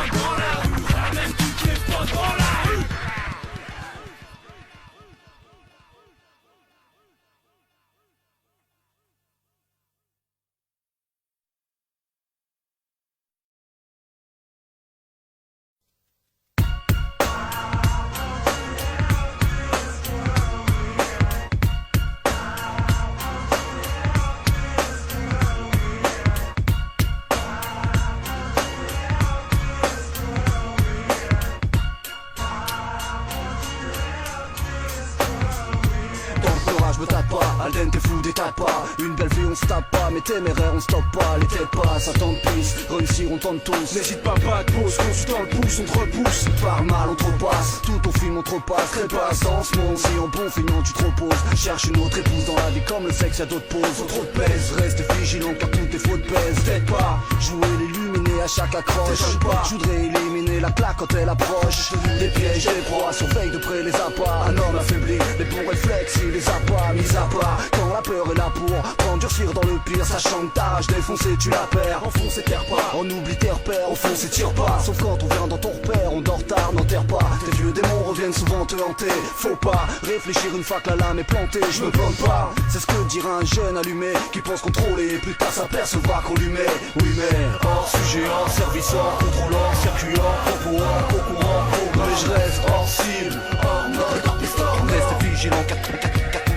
potes dans la rue, ramène toutes les potes dans la rue. Je me tape pas, Alden t'es fou des tapes pas. Une belle vie on se tape pas, mais téméraire on stoppe pas. Les têtes passent, attendent pisse, réussir on tente tous. N'hésite pas de pause, qu'on se dans le pouce, on te repousse. Par mal on te repasse, tout au film on te repasse. Trépasse dans ce monde, si en bon feignant tu te reposes. Cherche une autre épouse dans la vie comme le sexe y'a d'autres pauses. Faut trop de pèse, reste vigilant car toutes tes fautes pèsent. T'aides pas, jouer l'illuminé à chaque accroche. Je voudrais éliminer donner la claque quand elle approche. Des pièges, des proies, surveille de près les appâts. Un homme affaibli, les bons réflexes, il les a pas mis à part. Quand la peur est là pour endurcir dans le pire, sachant que ta rage défoncée tu la perds. Enfonce et terre pas, on oublie tes repères, enfonce et tire pas. Sauf quand on vient dans ton repère, on dort tard, n'enterre pas. Tes vieux démons reviennent souvent te hanter. Faut pas réfléchir une fois que la lame est plantée, je me plante pas. C'est ce que dira un jeune allumé qui pense contrôler, plus tard s'apercevra qu'on lui met. Oui mais hors sujet, hors service, hors contrôle, hors circuit, hors propos, hors courant, mais je reste hors cible, hors mode, hors piste, reste vigilant, car toutes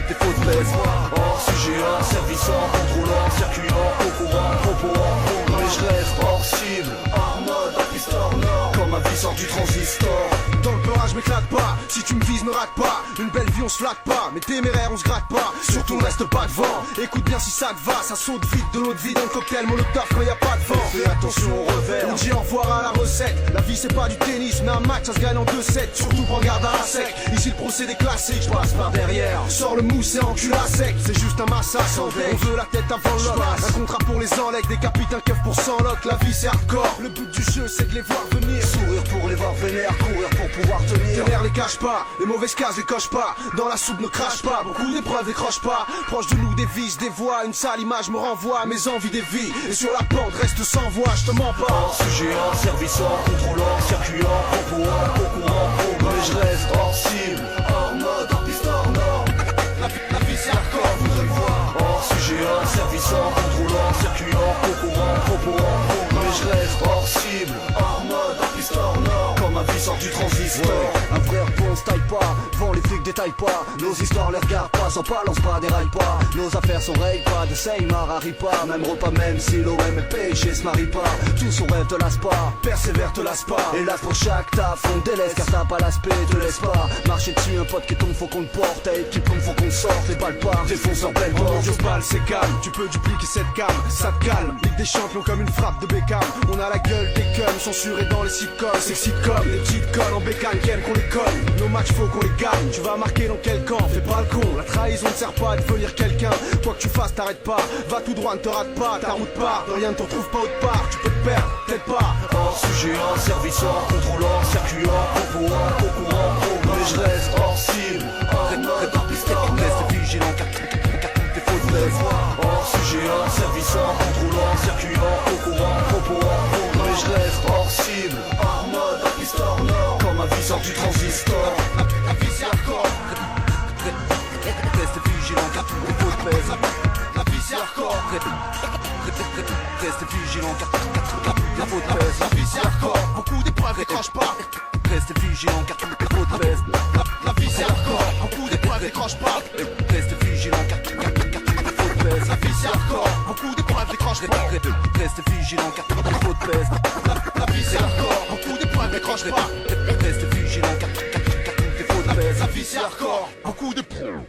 tes fautes baissent. Hors sujet, hors service, hors contrôle, hors circuit, hors courant, propos, hors mais je reste hors cible, hors mode, hors piste, hors nord, comme ma vie sort du transistor. Dans le peurage m'éclate pas, si tu me vises ne rate pas. Une belle vie on se flatte pas, mais téméraire on se gratte pas. Surtout ne reste pas devant, écoute bien si ça te va. Ça saute vite de l'eau de vie dans le cocktail molotov quand y a pas de vent. Fais attention au revers, on dit au revoir à la recette. La vie c'est pas du tennis, mais un match ça se gagne en 2-7. Surtout prends garde à la sec, ici le procédé classique. Je passe par derrière, sors le mousse et encule à sec. C'est juste un massacre, on veut la tête avant l'homme. Un contrat pour les enlecs, décapite un keuf pour 100 locs. La vie c'est hardcore, le but du jeu c'est de les voir venir. Sourire pour les voir vénère, courir pour pouvoir tenir. Les cache pas, les mauvaises cases les coche pas. Dans la soupe ne crache pas, beaucoup d'épreuves décrochent pas. Proche de nous des vices, des voix, une sale image me renvoie à mes envies des vies. Et sur la pente reste sans voix, je te mens pas. Hors sujet, hors service, hors contrôle, hors circuit, hors propos, hors courant, mais je reste hors cible, hors mode, hors piste, hors nord. La vie c'est hardcore, voudrais le voir. Hors sujet, hors service, hors contrôle, hors circuit, hors courant, propos, mais je reste hors cible, hors mode, hors piste, hors nord. Comme ma vie sort du transistor. Un vrai repos on se taille pas, devant les flics détaillent pas. Nos histoires les regardent pas, sans pas, lance pas, déraille pas. Nos affaires sont règles pas, de Seymar arrive pas. Même repas, même si l'OM et péché se marie pas. Tout son rêve te lasse pas, persévère te lasse pas. Et là pour chaque taf on te délaisse, car t'as pas l'aspect, te laisse pas. Marcher dessus un pote qui tombe faut qu'on le porte. À équipe comme faut qu'on sorte, les balles partent, défonce en pleine porte. J'ose balle c'est calme, tu peux dupliquer cette gamme, ça te calme. Ligue des champions comme une frappe de Beckham. On a la gueule des cums, censurés dans les sitcoms. C'est sitcom, les petites connes en bécane qui aiment qu'on les colle. Nos matchs faut qu'on les gagne, tu vas marquer dans quel camp, fais pas le con. La trahison ne sert pas à devenir quelqu'un. Quoi que tu fasses t'arrêtes pas, va tout droit ne te rate pas. Ta route part, de rien ne te retrouve pas autre part. Tu peux te perdre, peut-être pas. Hors sujet, hors service, hors contrôle, hors circuit, hors propos, hors courant, mais je reste hors cible, hors mode, hors piste, hors reste vigilant car toutes tes fautes baissent. Hors sujet, hors service, hors contrôle, hors circuit, hors courant, propos, mais je reste hors cible, hors mode, hors piste, hors nord. Quand ma vie sort du transistor, la vie c'est hardcore. Reste vigilant car toutes tes fautes baissent. La vie c'est hardcore. Reste vigilant car la faute pèse. La vie c'est hardcore. Beaucoup d'épreuves décrochent pas. Reste vigilant car toutes tes fautes pèsent. La vie c'est hardcore. Beaucoup d'épreuves décrochent pas. Reste vigilant car toutes tes fautes pèsent. La vie c'est hardcore. Beaucoup d'épreuves décrochent pas. Reste vigilant car toutes tes fautes pèsent. La vie c'est hardcore. Beaucoup d'épreuves décrochent pas. Reste vigilant car toutes tes fautes pèsent. La vie c'est hardcore. Beaucoup d'épreuves.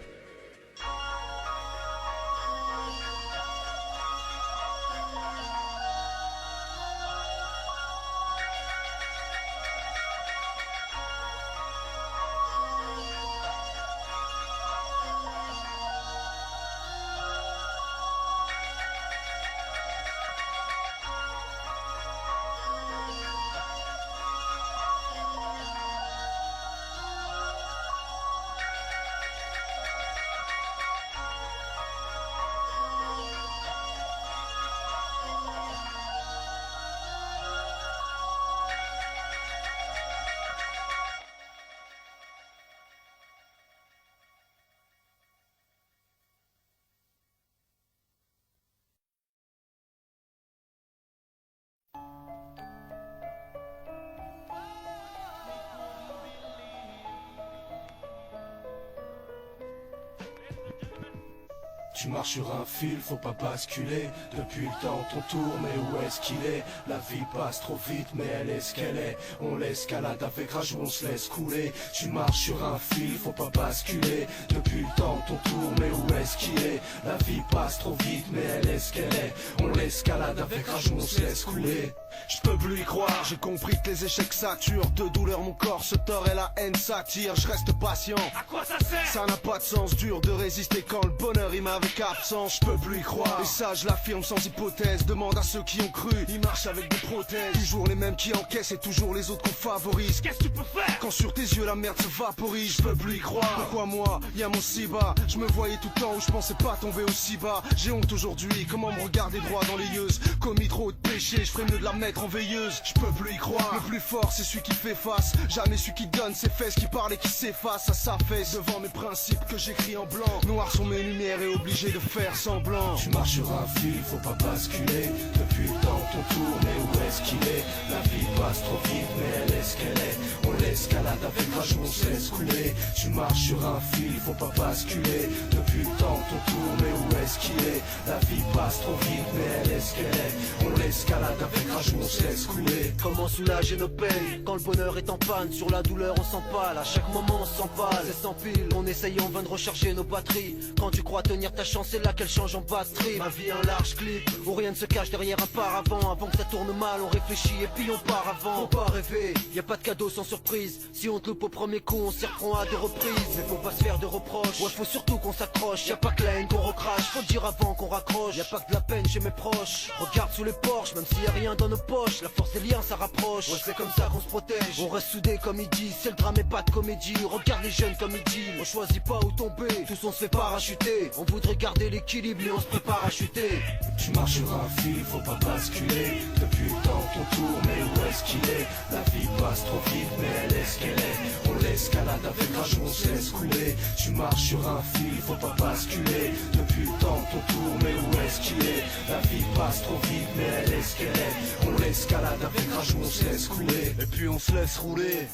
Tu marches sur un fil, faut pas basculer. Depuis le temps ton tour, mais où est-ce qu'il est? La vie passe trop vite, mais elle est ce qu'elle est. On l'escalade avec rage ou on se laisse couler. Tu marches sur un fil, faut pas basculer. Depuis le temps ton tour, mais où est-ce qu'il est? La vie passe trop vite, mais elle est ce qu'elle est. On l'escalade avec rage ou on se laisse couler. Je peux plus y croire, j'ai compris que les échecs saturent. De douleur mon corps se tord et la haine s'attire. Je reste patient, À quoi ça sert? ça n'a pas de sens. Dur de résister quand le bonheur rime avec absence. Je peux plus y croire, et ça je l'affirme sans hypothèse. Demande à ceux qui ont cru, ils marchent avec des prothèses. Toujours les mêmes qui encaissent et toujours les autres qu'on favorise. Qu'est-ce que tu peux faire? Quand sur tes yeux la merde se vaporise, je peux plus y croire. Pourquoi moi, y'a mon si bas? Je me voyais tout le temps où je pensais pas tomber aussi bas. J'ai honte aujourd'hui, comment me regarder droit dans les yeux? Commis trop de péchés, je ferais mieux de la mettre en veilleuse. Je peux plus y croire, le plus fort c'est celui qui fait face. Jamais celui qui donne ses fesses, qui parle et qui s'efface à sa fesse. Devant mes principes que j'écris en blanc. Noir sont mes lumières et obligé de faire semblant. Tu marches sur un fil, faut pas basculer. Depuis le temps ton tour, mais où est-ce qu'il est? La vie passe trop vite, mais elle est ce qu'elle est. On l'escalade avec rage, on se laisse couler. Tu marches sur un fil, faut pas basculer. Depuis le temps ton tour, mais où est-ce qu'il est? La vie passe trop vite, mais elle est ce qu'elle est. On l'escalade avec rage, on se laisse couler. Comment soulager nos peines quand le bonheur est en panne? Sur la douleur on s'empale, à chaque moment on s'empale. C'est sans pile, on essaye en vain de recharger nos batteries. Quand tu crois tenir ta chance, c'est là qu'elle change en batterie. Ma vie un large clip, où rien ne se cache derrière un paravent. Avant que ça tourne mal, on réfléchit et puis on part avant. Faut pas rêver, y a pas de cadeau sans surprise. Si on te loupe au premier coup, on s'y reprend à 2 reprises. Mais faut pas se faire de reproches, ouais faut surtout qu'on s'accroche. Y'a pas que la haine qu'on recrache, faut le dire avant qu'on raccroche. Y'a pas que de la peine chez mes proches. Regarde sous les porches, même s'il y a rien dans nos poches. La force des liens ça rapproche, ouais c'est comme ça qu'on se protège. On reste soudés comme ils disent, c'est le drame et pas de comédie. Regarde les jeunes comme ils disent, on choisit pas où tomber. Tous on se fait parachuter, on voudrait garder l'équilibre mais on se prépare à chuter. Tu marches sur un fil, faut pas basculer. Depuis le temps ton tour, mais où est-ce qu'il est? La vie passe trop vite, mais elle est ce qu'elle est. On l'escalade avec rage, on se laisse couler. Tu marches sur un fil, faut pas basculer. Depuis le temps ton tour, mais où est-ce qu'il est? La vie passe trop vite, mais elle est ce qu'elle est. On l'escalade avec rage, on se laisse couler. Et puis on se laisse rouler,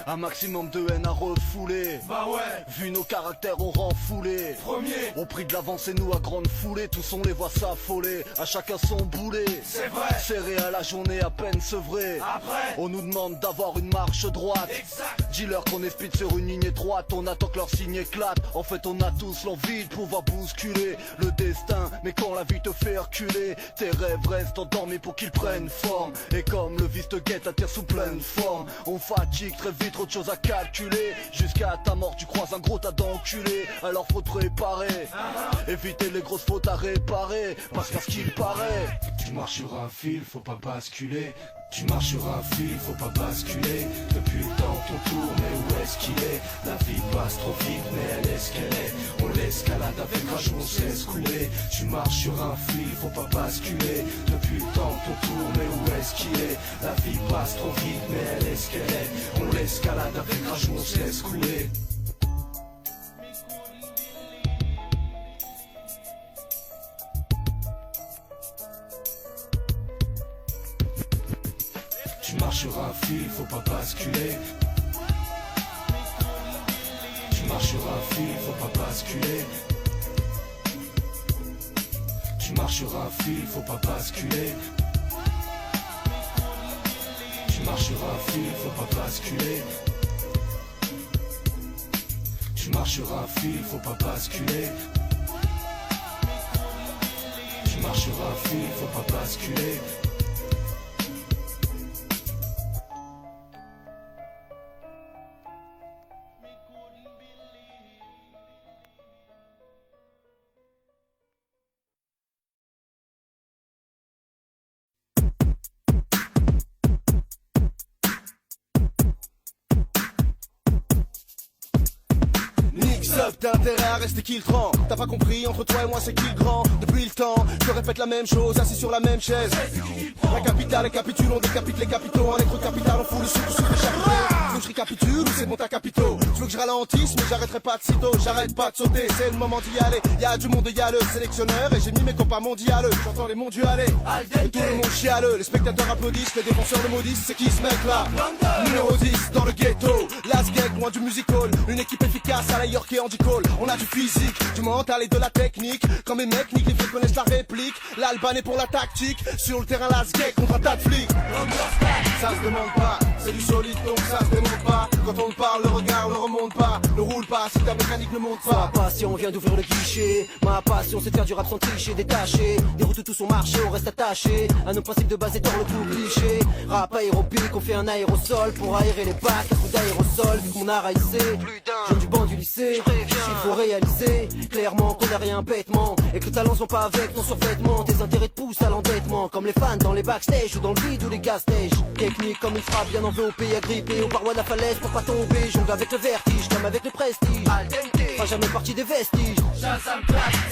un maximum de haine à refouler. Bah ouais, Vu nos caractères on rend foulé. premier, Au prix de l'avance et nous à grande foulée. Tous on les voit s'affoler, à chacun son boulet. c'est vrai. Serré à la journée à peine sevré. Après, On nous demande d'avoir une marche droite. exact. Dis-leur qu'on est speed sur une ligne étroite. On attend que leur signe éclate. En fait on a tous l'envie de pouvoir bousculer le destin. Mais quand la vie te fait reculer, tes rêves restent endormis pour qu'ils prennent forme. Et comme le vice te guette attire sous pleine forme, on fatigue très vite, trop de choses à calculer. Jusqu'à ta mort tu croises un gros tas d'enculés. Alors faut te préparer, éviter les grosses fautes à réparer. Parce qu'à ce qu'il paraît, Tu marches sur un fil, faut pas basculer. Tu marches sur un fil, faut pas basculer. Depuis le temps ton tour, mais où est-ce qu'il est? La vie passe trop vite, mais elle est ce qu'elle est. On l'escalade avec rage, on se laisse couler. Tu marches sur un fil, faut pas basculer. Depuis le temps ton tour, mais où est-ce qu'il est? La vie passe trop vite, mais elle est ce qu'elle est. On l'escalade avec rage, on se laisse couler. Tu marches sur un fil, faut pas basculer. Tu marches sur un fil, faut pas basculer. Tu marches sur un fil, faut pas basculer. Tu marches sur un fil, faut pas basculer. Tu marches sur un fil, faut pas basculer. Tu marches sur un fil, faut pas basculer. Up, t'as intérêt à rester kiltran. T'as pas compris, entre toi et moi c'est qui le grand? Depuis le temps, je répète la même chose, assis sur la même chaise. La capitale, les capitules, on décapite les capitaux. En être capital, on fout le souffle sur les chapités. Tu veux que je récapitule ou c'est bon ta capitaux? Tu veux que je ralentisse, mais j'arrêterai pas de sitôt. J'arrête pas de sauter, c'est le moment d'y aller. Y'a du monde, y'a le sélectionneur. Et j'ai mis mes copains mondiales. J'entends les mondialais. Et tout le monde chialeux. Les spectateurs applaudissent, les défenseurs le maudissent. C'est qui ce mec là? Numéro 10 dans le ghetto. Last gag, loin du musical. Une équipe efficace à la York et Andy Cole. On a du physique, du mental et de la technique. Quand mes mecs niquent, les vieux connaissent la réplique. L'Alban est pour la tactique. Sur le terrain, last gag contre un tas de flics. Ça se demande pas, c'est du solide donc ça se demande pas. Quand on te parle, le regard ne remonte pas. Ne roule pas si ta mécanique ne monte pas. Ma passion vient d'ouvrir le guichet. Ma passion c'est de faire du rap sans tricher, détaché. Des routes tout son marché, on reste attaché à nos principes de base et tord le coup cliché. Rap aérobique, on fait un aérosol pour aérer les bacs, un coup d'aérosol. Vu qu'on a raissé, jeune du banc du lycée. Il faut réaliser clairement qu'on a rien bêtement et que le talent sont pas avec ton survêtement. Tes intérêts te poussent à l'endettement, comme les fans dans les backstage ou dans le vide ou les gas-stage. Technique comme une frappe bien enveloppée, agrippée aux parois de la falaise pour pas tomber. Jongle avec le vertige comme avec le prestige. Pas jamais parti des vestiges.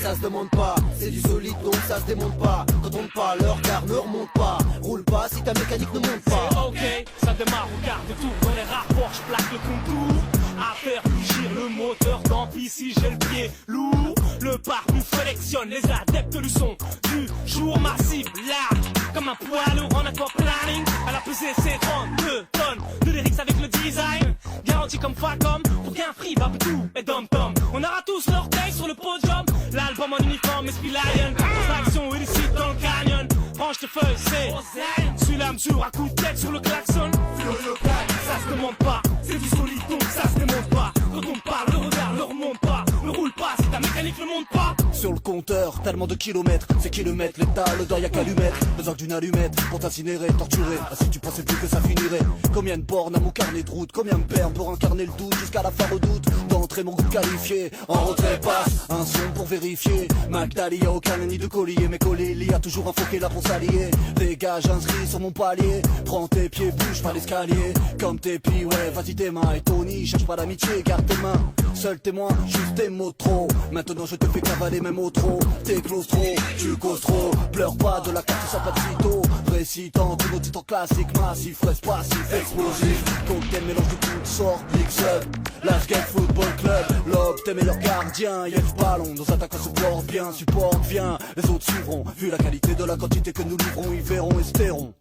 Ça se demande pas, c'est du solide donc ça se démonte pas. Quand on te parle, le regard ne remonte pas. Roule pas si ta mécanique ne monte pas. Ok, ça démarre, regarde tout dans les rapports, je plaque le contour. À faire bouger le moteur, tant pis si j'ai le pied lourd. Le pare-bus sélectionne les adeptes du son du jour massif, large comme un poids lourd en aquaplaning. À la pesée c'est 32 tonnes de lyrics avec le design garanti comme Facom. Pour qu'un free va tout et dom-tom. On aura tous l'orteil sur le podium. L'album en uniforme et Lion. Traction illicite dans le canyon. Branche tes feuilles, c'est suis la mesure à coup de tête sur le klaxon. Ça se demande pas, c'est du solide donc ça se démonte pas. Quand on parle, le regard ne remonte pas. Ne roule pas si ta mécanique ne monte pas. Sur le compteur, tellement de kilomètres, c'est kilomètres l'état, le doigt y'a qu'à lui mettre. Besoin d'une allumette pour t'incinérer, torturer. Ah si tu pensais plus que ça finirait. Combien de bornes à mon carnet de route, combien de perles pour incarner le doute jusqu'à la fin redoute. D'entrée mon groupe qualifié, en retrait passe, un son pour vérifier. Magdali y'a aucun nid de collier, mais collé il y a toujours un foquet là pour s'allier. Dégage inscrit sur mon palier, prends tes pieds, bouge pas l'escalier. Comme tes pieds, ouais vas-y tes mains. Et Tony, cherche pas d'amitié, garde tes mains. Seul témoin, juste tes mots trop. Maintenant je te fais cavaler même au trop. T'es claustro, tu causes trop. Pleure pas de la carte, ça pas de sitôt. Récitant tous nos titres classiques, massif, reste passif, explosif. Cocktail mélange de toutes sortes, mix up. Last Game Football Club, lobe tes meilleurs gardiens. Y'a du ballon, nos attaquants se portent bien, supportent bien. Les autres suivront, vu la qualité de la quantité que nous livrons. Ils verront, espérons.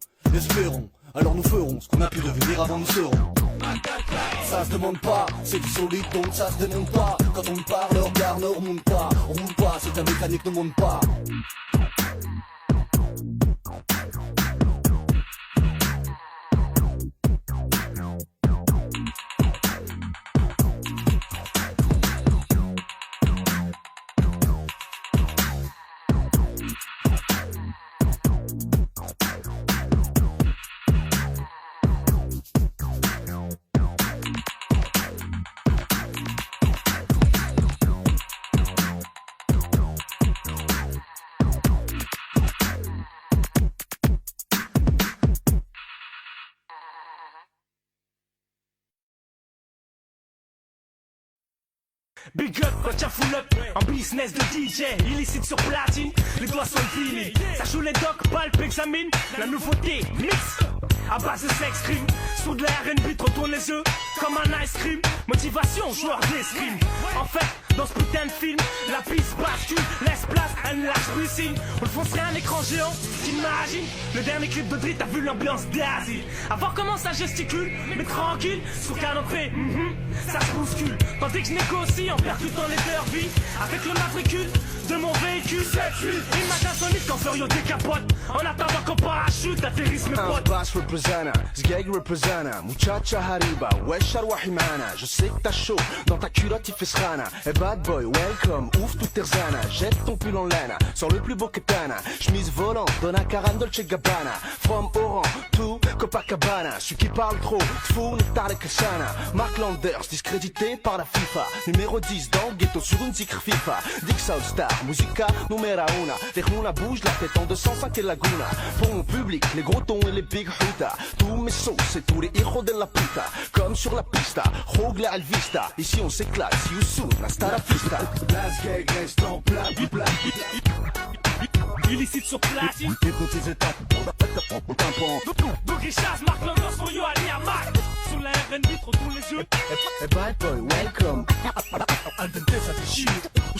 Alors nous ferons ce qu'on a pu devenir avant nous serons. Ça se demande pas, c'est du solide donc ça se démonte pas. Quand on parle, le regard ne remonte pas. On roule pas, c'est ta mécanique ne monte pas. Big up quand y'a full up, en business de DJ, illicite sur platine, les doigts sont finis. Ça joue les docs, palpe, examine, la nouveauté, mix, à base de sex crime. Sous de la R&B, te retourne les yeux, comme un ice cream. Motivation, joueur d'escrime. En fait, dans ce putain de film, la piste bascule, laisse place à une large piscine. On le foncerait un écran géant, t'imagines. Le dernier clip de Drit a vu l'ambiance d'Asie. À voir comment ça gesticule, mais tranquille, sur qu'à l'entrée, ça se bouscule. Tandis que je négocie en percutant les derbies avec le matricule de mon véhicule. Il matin sonite quand Furio décapote. En attendant qu'en parachute atterrisse mes potes. Bass representa, Sgeg representa, muchacha hariba, wesh arwahi mana. Je sais que t'as chaud, dans ta culotte il fait srana. Hey bad boy, welcome, ouvre toutes tes zana. Jette ton pull en laine, sors le plus beau ketana. Chemise volante, Donna Karan Dolce Gabbana. From Oran to Copacabana. Celui qui parle trop, fou, Nectar Kasana. Mark Landers, discrédité par la FIFA. Numéro 10 dans le ghetto sur une zikr FIFA. Dix All Star, musica numera una. Ternouna bouge la tête en 205 et Laguna. Pour mon public, les gros tons et les big huta. Tous mes sauces et tous les hijos de la puta. Comme sur la pista, Rogla al vista. Ici on s'éclate, see you soon, hasta la pista. Las Gag reste en plat. Illicite sur platine. Écoute tes étapes, Boogie Chaz, Mark Landers, Furio Ali Amak. Sur la R&B, te retourne les yeux. Hey bad boy, welcome. Al dente ça déchire,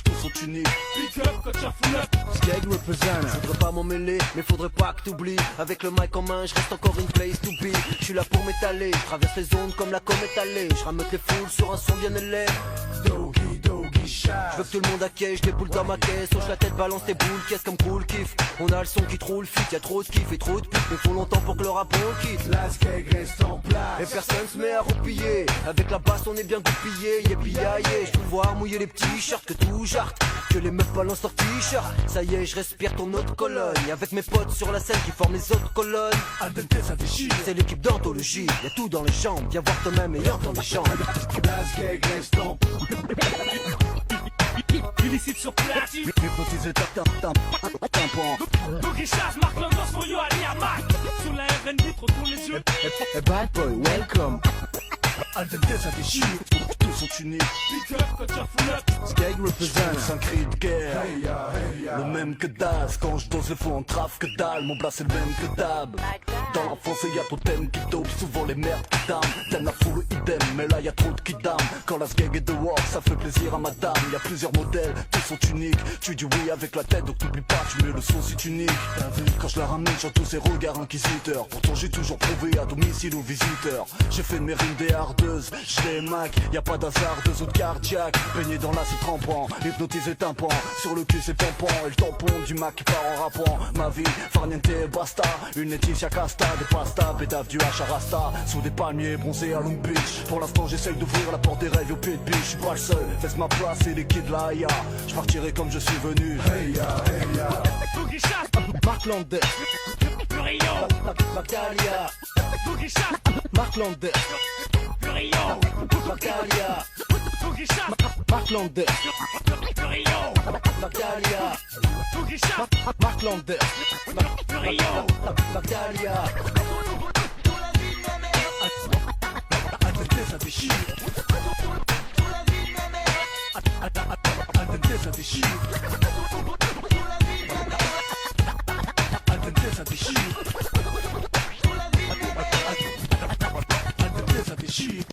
tous sont unis. Big up quand y'a full up. Sgeg representa. Faudrait pas m'en mêler, mais faudrait pas que t'oublies. Avec le mic en main, je reste encore une place to be. Je suis là pour m'étaler, je traverse les ondes comme la comète allée. Je rameute les foules sur un son bien élevé. Doggy Chaz. Je veux que tout le monde accueille, je déboule dans ma caisse. Hoche la tête, balance tes boules, caisse comme cool kiff. On a le son qui troule, fit, y'a trop de kiff et trop de pute. Mais faut longtemps pour que le rap on quitte. Las Gag reste en place. Et personne se met à roupiller Avec la basse on est bien goupillé, yépiaillé. Je peux voir mouiller les petits shirts que tout jarte, que les meufs balancent leur t-shirt. Ça y est, je respire ton autre colonne. Avec mes potes sur la scène qui forment les autres colonnes. Al dente ça déchire. C'est l'équipe d'anthologie, y'a tout dans les jambes. Viens voir toi-même et entends les chants. Las gag l'instant. Illicite sur platine. Hypnotisé tampon. Boogie chasse, marque l'ambiance pour Yo Ali Amak. Sur la R&B, trop tourne les yeux. A bad boy, welcome. Al dente ça déchire. Tous sont uniques. Pick up quand tu full up. Skag represent. C'est un cri de guerre. Hey ya, hey ya. Le même que Daz. Quand je dose le faux en traf que dalle. Mon blas c'est le même que Dab. Dans l'enfance y'a ton thème qui dope. Souvent les merdes qui dame. T'aimes la foule idem. Mais là y'a trop de kidam. Quand la sgeg est dehors ça fait plaisir à madame. Y'a plusieurs modèles, tous sont uniques. Tu dis oui avec la tête donc n'oublie pas. Tu mets le son si tu niques. T'as vu quand je la ramène sur tous ces regards inquisiteurs. Pourtant j'ai toujours prouvé à domicile aux visiteurs. J'ai fait mes rimes des hardeuses. Je les mac, y'a pas d'hasard, deux autres cardiaques. Baigné dans l'acide trempant, hypnotisé tympan. Sur le cul c'est tampon, et le tampon du Mac qui part en rappant. Ma vie, farniente basta. Une Laetitia Casta, des pasta, pédave du H à Rasta. Sous des palmiers bronzés à Long Beach. Pour l'instant j'essaye d'ouvrir la porte des rêves au pied de biche. Je suis pas le seul, laisse ma place et les kids là ya. Je partirai comme je suis venu. Hey ya, hey ya. Boogie chasse, Mark Lander, Furio. Bactalia, Boogie chasse, Mark Lander, Furio. Bactalia, Boogie chasse, Mark Lander, Furio. Bactalia, Boogie chasse, Mark Lander. Furio. Bactalia. Al dente ça déchire. Al dente ça déchire. Al dente ça déchire. Al dente ça déchire.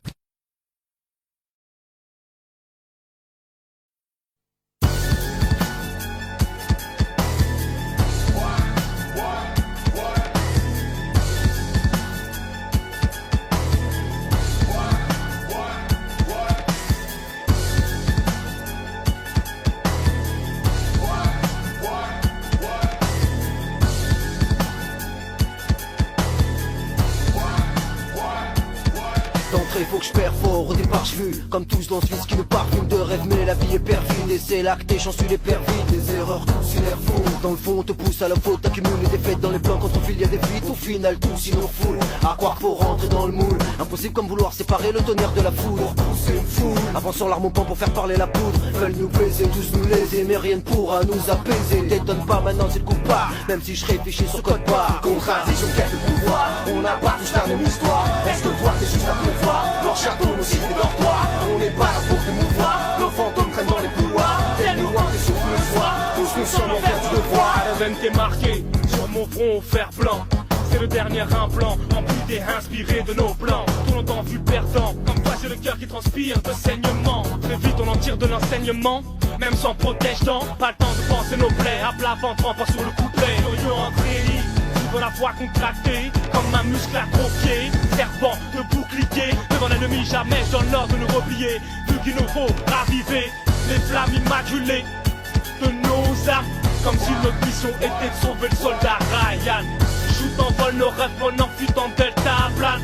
D'entrée faut que je perfore, au départ je fuis comme tous dans ce vice qui me parfume de rêve. Mais la vie est perfide et c'est là que tes chances tu les perfides. Des erreurs tous si l'air fou. Dans le fond on te pousse à la faute, t'accumules les défaites dans les plans. Contre fil y'a des fuites, au final tout sinon foule. À croire faut rentrer dans le moule. Impossible comme vouloir séparer le tonnerre de la foudre. Pousser une foule, avançant l'arme au pan pour faire parler la poudre. Veulent nous baiser, tous nous léser, mais rien ne pourra nous apaiser. T'étonne pas maintenant c'est le coup pas, même si je réfléchis sur code part. Contradiction, quête de pouvoir, on n'a pas tous la même histoire. Est-ce que toi t'es juste un pouvoir? Leur château nous cite dans toi. On n'est pas là pour te mouvoir. Nos fantômes traînent dans les couloirs. Tel nous voir, t'es souffle le soir. Tous nous sommes en faire du devoir. La veine t'est marquée sur mon front au fer blanc. C'est le dernier implant, amputé, inspiré de nos plans. Tout longtemps vu perdant, comme toi j'ai le cœur qui transpire de saignement. Très vite on en tire de l'enseignement, même sans protège-dents. Pas le temps de penser nos plaies, à plat ventre, pas sur le couplet. Yo-yo entraîné, de la voix contractée, comme un muscle atrophié, servant de bouclier. Devant l'ennemi jamais je donne l'ordre de nous replier. Vu qu'il nous faut raviver les flammes immaculées de nos armes, comme si notre mission était de sauver le soldat Ryan. Shoot en vol nos rêves, on en fuite en delta plane.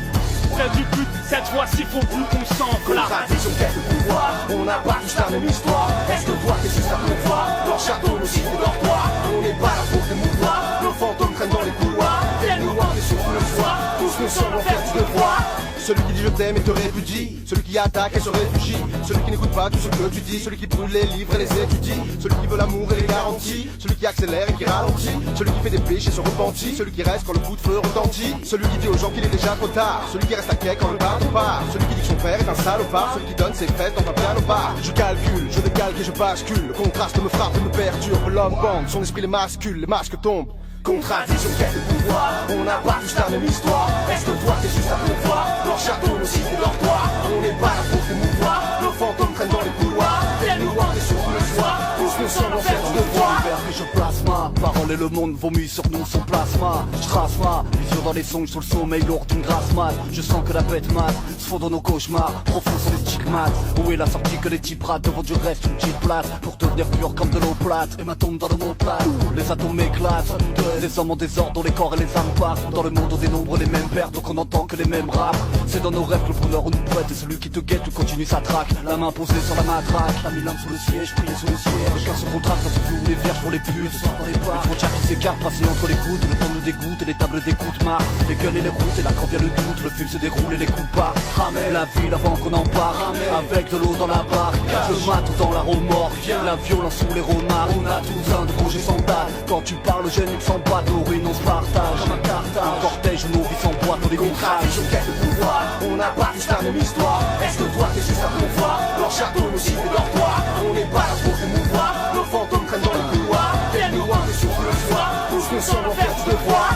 Près du but, cette fois-ci faut plus qu'on s'enflamme. Contradiction, quête de pouvoir, on n'a pas tous la même histoire. Est-ce que toi t'es juste un pouvoir? Leur château nous cite dans toi. On n'est pas là pour te mouvoir. Nos fantômes traînent dans les couloirs. Viens nous voir, les souffles le soir. Tous nous sommes en faire du devoir. Celui qui dit je t'aime et te répudie, celui qui attaque et se réfugie, celui qui n'écoute pas tout ce que tu dis, celui qui brûle les livres et les étudie, celui qui veut l'amour et les garanties, celui qui accélère et qui ralentit, celui qui fait des péchés et se repentit, celui qui reste quand le coup de feu retentit, celui qui dit aux gens qu'il est déjà trop tard, celui qui reste à quai quand le bateau part, celui qui dit que son père est un salopard, celui qui donne ses fesses dans un piano bar. Je calcule, je décalque et je bascule, le contraste me frappe et me perturbe, l'homme bande, son esprit les mascule, les masques tombent. Contradiction, quête de pouvoir, on n'a pas tous la même histoire. Est-ce que toi t'es juste un pouvoir? Leur château nous cite dans toi. On n'est pas là pour te mouvoir. Nos fantômes traînent dans les couloirs. Viens nous voir, les souffles le soir. Tous nous sommes en faire du devoir. Que je place ma parole contrôler le monde, vomi sur nous son plasma. Je trace ma vision dans les songes, sur le sommeil lourd d'une grasse mat. Je sens que la bête mat se fond dans nos cauchemars, profonds sont les stigmates. Où est la sortie que les types ratent, devant du reste une petite place pour devenir pur comme de l'eau plate. Et ma tombe dans le monde plat, les atomes éclatent. Des hommes en désordre dont les corps et les âmes partent. Dans le monde on dénombre les mêmes pertes, donc on entend que les mêmes raps. C'est dans nos rêves que le bonheur nous prête, et celui qui te guette, tu continues sa traque. La main posée sur la matraque, la mille sous le siège, prier sous le siège. Le cœur se contracte, on se fout les vierges pour les putes. Ce soir dans les bars, les frontières qui s'écartent, passées entre les gouttes. Le temps nous dégoûte et les tables d'écoute marquent les gueules et les routes, et là quand vient le doute, le film se déroule et les coups partent. Ramène la ville avant qu'on en parle, avec de l'eau dans la barque. Le mat dans la remorque, la violence sous les remarques. On a tous un de projet sans date. Quand tu parles, génique sans boîte, nos ruines on se partage. Comme un cartage, un cortège, nos vies s'emboîtent, on les contrage. Je quête le pouvoir, on n'a pas tous la même histoire. Est-ce que toi t'es juste un convoi? Leur château nous cible leur toit. On n'est pas là pour émouvoir, nos fantômes traînent dans le couloir. Viens nous voir et souffle le soir, tous nous sommes en fait de voir.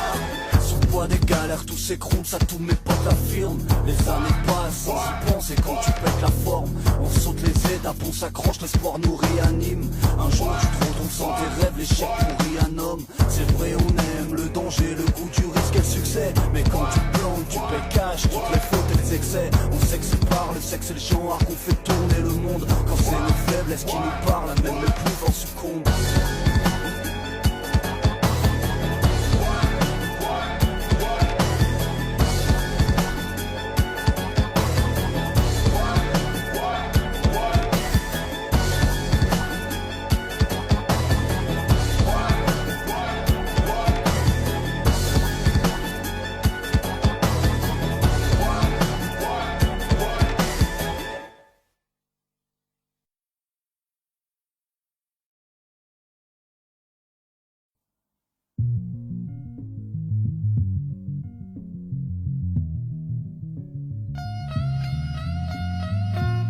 Sous le poids des galères, tout s'écroule, ça tous mes potes l'affirment. Les années passent sans y penser quand tu pètes la forme. On saute les étapes, on s'accroche, l'espoir nous réanime. Un jour tu te retrouves sans tes rêves, l'échec pourrit un homme. C'est vrai, on aime le danger, le goût du risque et le succès. Mais quand tu plantes, tu paies cash, toutes les fautes et les excès. On sait que c'est par le sexe et le genre qu'on fait tourner le monde. Quand c'est nos faiblesses qui nous parlent, même les plus forts succombent.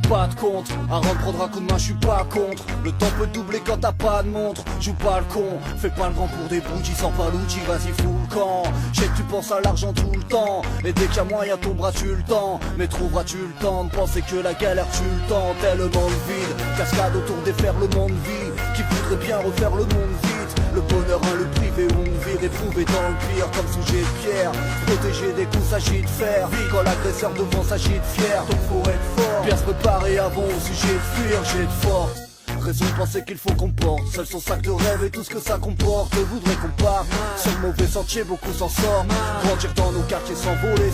Pas de contre, à rendre prendre un coup de main, je suis pas contre. Le temps peut doubler quand t'as pas de montre. Joue pas le con, fais pas le grand pour des bougies sans palouchi, vas-y fous le camp. Je sais que tu penses à l'argent tout le temps, et dès qu'il y a moyen tomberas-tu le temps. Mais trouveras-tu le temps de penser que la galère tue le temps? Tellement le vide, cascade autour des fers, le monde vit. Qui voudrait bien refaire le monde vite? Le bonheur, hein, le privé, on vire éprouvé dans le pire, comme sujet de pierre. Protéger des coups, s'agit de faire. Quand l'agresseur devant s'agit de fier, donc faut être fort. Bien se préparer avant au sujet de fuir, j'ai de force. Raison de penser qu'il faut qu'on porte seul son sac de rêve et tout ce que ça comporte. Voudrait qu'on parte sur le mauvais sentier, beaucoup s'en sortent. Grandir dans nos quartiers s'envoler,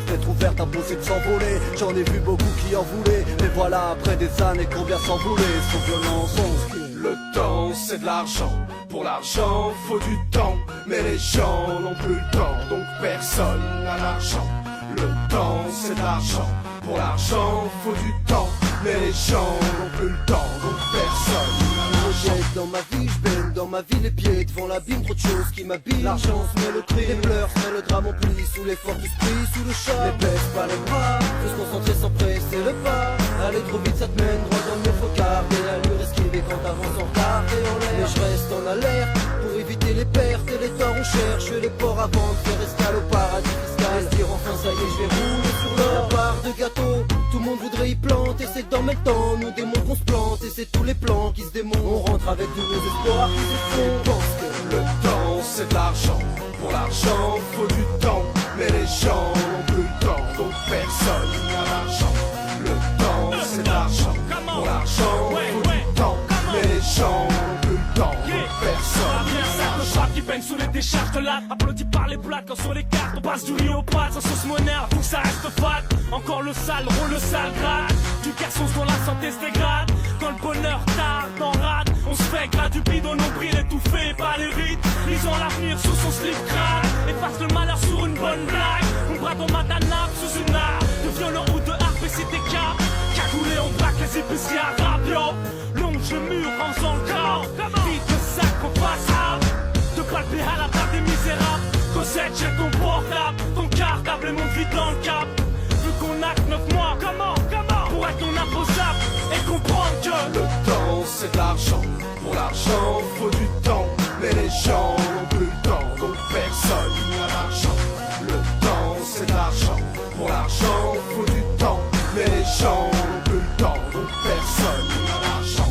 fenêtre ouverte à bosser de s'envoler. J'en ai vu beaucoup qui en voulaient, mais voilà après des années combien s'envoler. Sans violence, on se Le temps c'est de l'argent, pour l'argent faut du temps. Mais les gens n'ont plus le temps, donc personne n'a l'argent. Le temps c'est de l'argent, pour l'argent faut du temps. Mais les gens n'ont plus le temps, donc personne n'a l'argent. Jette dans ma vie, je baigne dans ma vie les pieds devant l'abîme, trop de choses qui m'habillent. L'argent se met le cri, les pleurs se met le drame en pli, sous l'effort d'esprit, sous le chat. Ne baisse pas les bras, faut se concentrer sans presser le pas. Aller trop vite ça te mène droit dans le mur, faut garder l'allure, esquiver quand t'avances en retard et en l'air. Mais je reste en alerte, pour éviter les pertes et les torts, on cherche les ports avant de faire escale au paradis fiscal. Et se dire enfin ça y est, je vais rouler sur l'or. La part de gâteau, tout le monde voudrait y planter, c'est dans le temps, nous démontrons qu'on se plante. Et c'est tous les plans qui se démontent, on rentre avec tous nos espoirs qui se font. Pense que le temps c'est de l'argent, pour l'argent faut du temps. Mais les gens n'ont plus le temps, donc personne n'a l'argent. Le temps c'est de l'argent, pour l'argent faut du temps. Mais les gens n'ont plus le temps, donc personne n'a l'argent. Qui baigne sous les décharges de latte, applaudi par les blagues quand sur les cartes on passe du riz aux pâtes, sans sauce monnaie, tout ça reste fat. Encore le sale, rôle le sale grade, du garçon dont la santé se dégrade. Quand le bonheur tarde, en rate, on se fait grade du bide au nombril étouffé par les rites. Lisant l'avenir sous son slip crade, efface le malheur sur une bonne blague. On brade en matanape sous une arme, de violon ou de harpe et c'était cap. Cagoulé, on braque les épiciers arabes, yo. Longe le mur en faisant le corps, vite le sac qu'on passe à. De palper à la table des misérables. Cosette, j'ai ton portable, ton cartable et mon vide dans le cap. Vu qu'on a que 9 mois, comment pour être non imposable et comprendre que le temps c'est de l'argent, pour l'argent faut du temps. Mais les gens n'ont plus le temps, donc personne n'a l'argent. Le temps c'est de l'argent, pour l'argent faut du temps. Mais les gens n'ont plus le temps, donc personne n'a l'argent.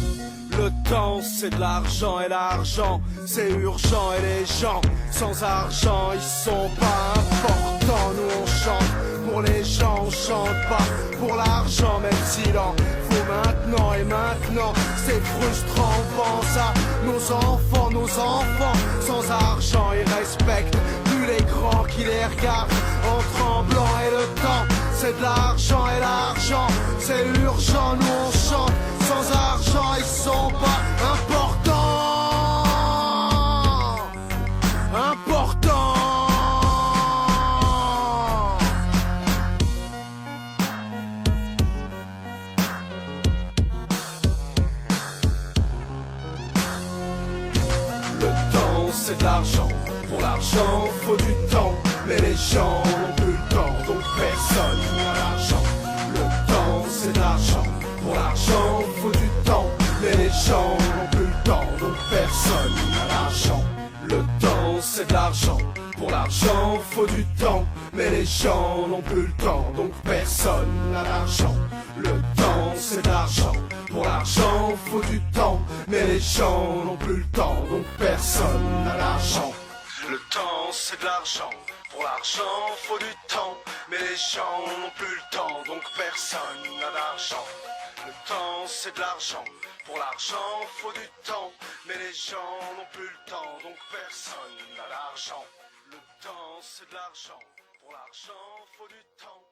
Le temps c'est de l'argent et l'argent c'est urgent et les gens sans argent ils sont pas importants. Nous on chante pour les gens, on chante pas pour l'argent même s'il en faut maintenant. Et maintenant c'est frustrant, on pense à nos enfants sans argent ils respectent plus les grands qui les regardent en tremblant. Et le temps c'est de l'argent et l'argent c'est urgent. Nous on chante sans argent ils sont pas importants. Le temps c'est de l'argent, pour l'argent faut du temps, mais les gens n'ont plus le temps donc personne n'a l'argent. Le temps c'est de l'argent, pour l'argent faut du temps, mais les gens n'ont plus le temps donc personne n'a l'argent. Le temps c'est de l'argent, pour l'argent faut du temps, mais les gens n'ont plus le temps donc personne n'a l'argent. Le temps c'est de l'argent, pour l'argent faut du temps, mais les gens n'ont plus le temps donc personne n'a l'argent. Le temps c'est de l'argent, pour l'argent faut du temps, mais les gens n'ont plus le temps donc personne n'a d'argent. Le temps c'est de l'argent, pour l'argent faut du temps, mais les gens n'ont plus le temps donc personne n'a d'argent. Le temps c'est de l'argent, pour l'argent faut du temps.